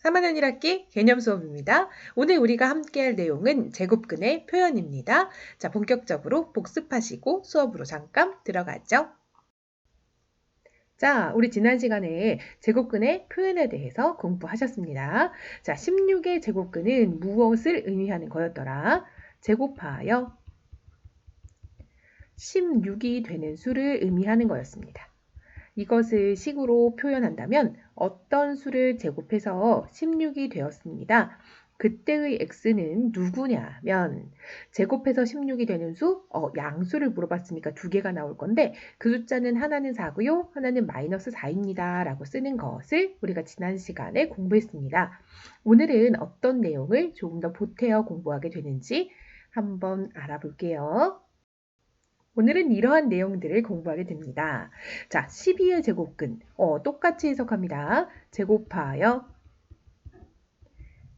3학년 1학기 개념 수업입니다. 오늘 우리가 함께할 내용은 제곱근의 표현입니다. 자, 본격적으로 복습하시고 수업으로 잠깐 들어가죠. 자, 우리 지난 시간에 제곱근의 표현에 대해서 공부하셨습니다. 자, 16의 제곱근은 무엇을 의미하는 거였더라? 제곱하여 16이 되는 수를 의미하는 거였습니다. 이것을 식으로 표현한다면 어떤 수를 제곱해서 16이 되었습니다. 그때의 x는 누구냐면 제곱해서 16이 되는 수, 양수를 물어봤으니까 두 개가 나올 건데 그 숫자는 하나는 4고요. 하나는 마이너스 4입니다. 라고 쓰는 것을 우리가 지난 시간에 공부했습니다. 오늘은 어떤 내용을 조금 더 보태어 공부하게 되는지 한번 알아볼게요. 오늘은 이러한 내용들을 공부하게 됩니다. 자, 12의 제곱근, 똑같이 해석합니다. 제곱하여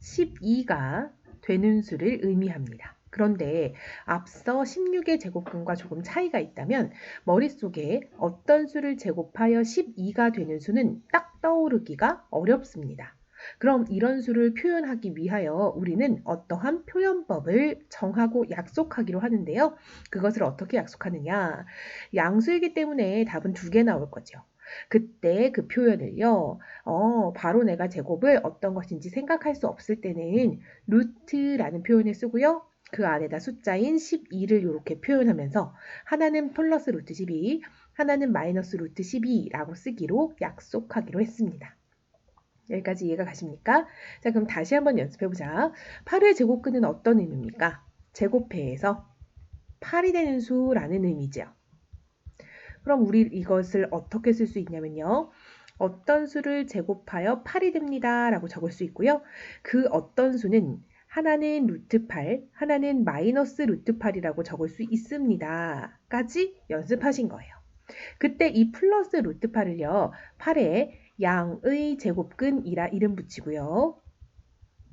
12가 되는 수를 의미합니다. 그런데 앞서 16의 제곱근과 조금 차이가 있다면 머릿속에 어떤 수를 제곱하여 12가 되는 수는 딱 떠오르기가 어렵습니다. 그럼 이런 수를 표현하기 위하여 우리는 어떠한 표현법을 정하고 약속하기로 하는데요. 그것을 어떻게 약속하느냐? 양수이기 때문에 답은 두 개 나올 거죠. 그때 그 표현을요. 바로 내가 제곱을 어떤 것인지 생각할 수 없을 때는 루트라는 표현을 쓰고요. 그 안에다 숫자인 12를 이렇게 표현하면서 하나는 플러스 루트 12, 하나는 마이너스 루트 12라고 쓰기로 약속하기로 했습니다. 여기까지 이해가 가십니까? 자, 그럼 다시 한번 연습해보자. 8의 제곱근은 어떤 의미입니까? 제곱해서 8이 되는 수라는 의미죠. 그럼 우리 이것을 어떻게 쓸 수 있냐면요. 어떤 수를 제곱하여 8이 됩니다. 라고 적을 수 있고요. 그 어떤 수는 하나는 루트 8, 하나는 마이너스 루트 8이라고 적을 수 있습니다. 까지 연습하신 거예요. 그때 이 플러스 루트 8을요. 8에 양의 제곱근이라 이름 붙이고요.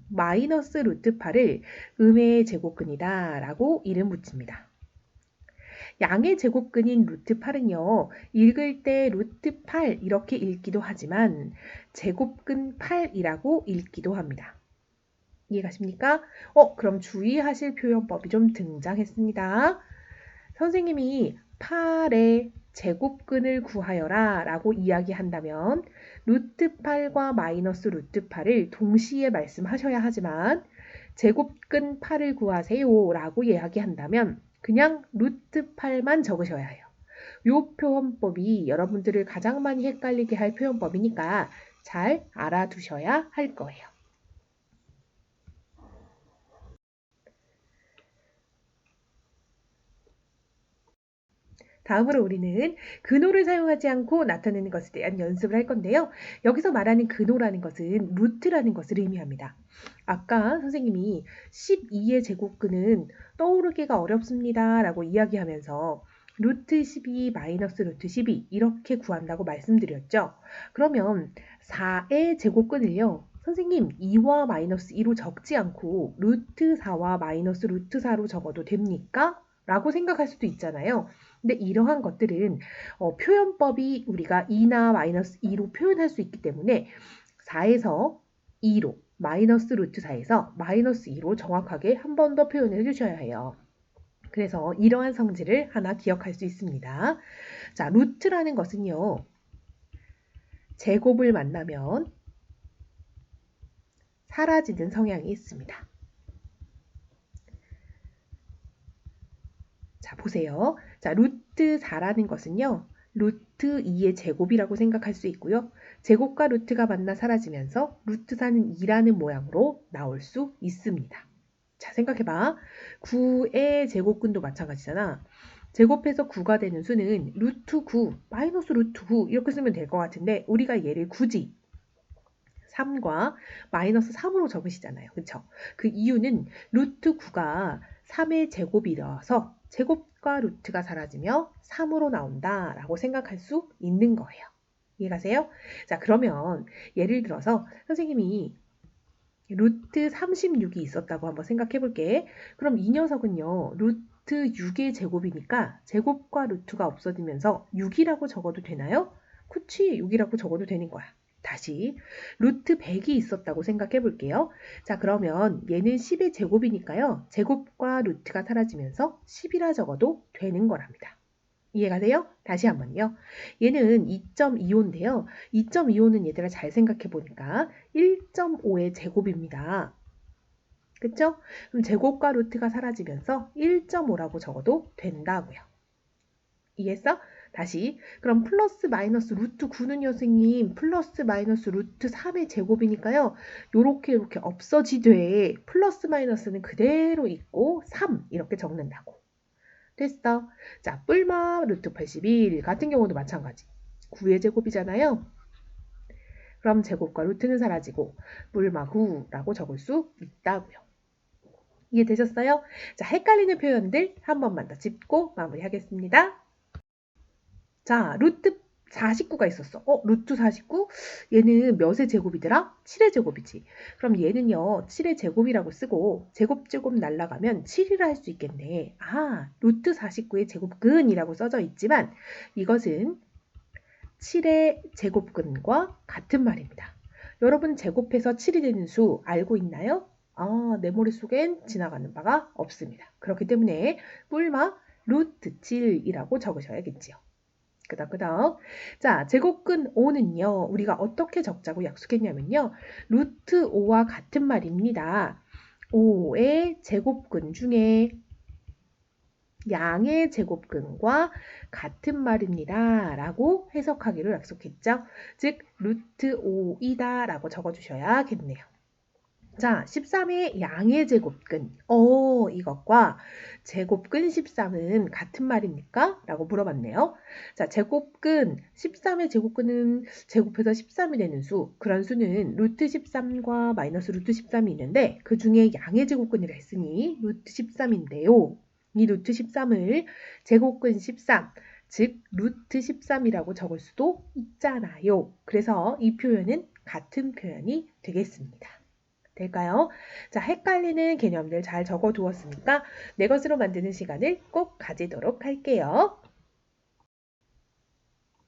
마이너스 루트 8을 음의 제곱근이다 라고 이름 붙입니다. 양의 제곱근인 루트 8은요. 읽을 때 루트 8 이렇게 읽기도 하지만 제곱근 8이라고 읽기도 합니다. 이해가십니까? 그럼 주의하실 표현법이 좀 등장했습니다. 선생님이 8의 제곱근을 구하여라 라고 이야기한다면 루트 8과 마이너스 루트 8을 동시에 말씀하셔야 하지만 제곱근 8을 구하세요 라고 이야기한다면 그냥 루트 8만 적으셔야 해요. 이 표현법이 여러분들을 가장 많이 헷갈리게 할 표현법이니까 잘 알아두셔야 할 거예요. 다음으로 우리는 근호를 사용하지 않고 나타내는 것에 대한 연습을 할 건데요. 여기서 말하는 근호라는 것은 루트라는 것을 의미합니다. 아까 선생님이 12의 제곱근은 떠오르기가 어렵습니다. 라고 이야기하면서 루트 12 마이너스 루트 12 이렇게 구한다고 말씀드렸죠. 그러면 4의 제곱근을요. 선생님 2와 마이너스 2로 적지 않고 루트 4와 마이너스 루트 4로 적어도 됩니까? 라고 생각할 수도 있잖아요. 근데 이러한 것들은 표현법이 우리가 2나 마이너스 2로 표현할 수 있기 때문에 4에서 2로 마이너스 루트 4에서 마이너스 2로 정확하게 한 번 더 표현해 주셔야 해요. 그래서 이러한 성질을 하나 기억할 수 있습니다. 자, 루트라는 것은요. 제곱을 만나면 사라지는 성향이 있습니다. 자, 보세요. 자, 루트 4라는 것은요. 루트 2의 제곱이라고 생각할 수 있고요. 제곱과 루트가 만나 사라지면서 루트 4는 2라는 모양으로 나올 수 있습니다. 자, 생각해봐. 9의 제곱근도 마찬가지잖아. 제곱해서 9가 되는 수는 루트 9, 마이너스 루트 9 이렇게 쓰면 될 것 같은데 우리가 얘를 굳이 3과 마이너스 3으로 적으시잖아요. 그렇죠? 그 이유는 루트 9가 3의 제곱이라서 제곱과 루트가 사라지며 3으로 나온다라고 생각할 수 있는 거예요. 이해가세요? 자, 그러면 예를 들어서 선생님이 루트 36이 있었다고 한번 생각해 볼게. 그럼 이 녀석은요. 루트 6의 제곱이니까 제곱과 루트가 없어지면서 6이라고 적어도 되나요? 그치, 6이라고 적어도 되는 거야. 다시 루트 100이 있었다고 생각해 볼게요. 자, 그러면 얘는 10의 제곱이니까요. 제곱과 루트가 사라지면서 10이라 적어도 되는 거랍니다. 이해가 돼요? 다시 한번요. 얘는 2.25인데요. 2.25는 얘들아 잘 생각해 보니까 1.5의 제곱입니다. 그쵸? 그럼 제곱과 루트가 사라지면서 1.5라고 적어도 된다고요. 이해했어? 다시 그럼 플러스 마이너스 루트 9는요 선생님 플러스 마이너스 루트 3의 제곱이니까요 요렇게 없어지되 플러스 마이너스는 그대로 있고 3 이렇게 적는다고. 됐어. 자, 뿔마 루트 81 같은 경우도 마찬가지. 9의 제곱이잖아요. 그럼 제곱과 루트는 사라지고 뿔마 9라고 적을 수 있다고요. 이해되셨어요? 자, 헷갈리는 표현들 한 번만 더 짚고 마무리하겠습니다. 자, 루트 49가 있었어. 루트 49? 얘는 몇의 제곱이더라? 7의 제곱이지. 그럼 얘는요, 7의 제곱이라고 쓰고 제곱 날라가면 7이라 할 수 있겠네. 아, 루트 49의 제곱근이라고 써져 있지만 이것은 7의 제곱근과 같은 말입니다. 여러분 제곱해서 7이 되는 수 알고 있나요? 아, 내 머릿속엔 지나가는 바가 없습니다. 그렇기 때문에 뿔마 루트 7이라고 적으셔야겠지요. 끄덕끄덕. 자, 제곱근 5는요. 우리가 어떻게 적자고 약속했냐면요. 루트 5와 같은 말입니다. 5의 제곱근 중에 양의 제곱근과 같은 말입니다. 라고 해석하기로 약속했죠. 즉, 루트 5이다 라고 적어주셔야겠네요. 자, 13의 양의 제곱근. 이것과 제곱근 13은 같은 말입니까? 라고 물어봤네요. 자, 제곱근 13의 제곱근은 제곱해서 13이 되는 수. 그런 수는 루트 13과 마이너스 루트 13이 있는데 그 중에 양의 제곱근이라 했으니 루트 13인데요. 이 루트 13을 제곱근 13, 즉 루트 13이라고 적을 수도 있잖아요. 그래서 이 표현은 같은 표현이 되겠습니다. 될까요? 자, 헷갈리는 개념들 잘 적어 두었으니까 내 것으로 만드는 시간을 꼭 가지도록 할게요.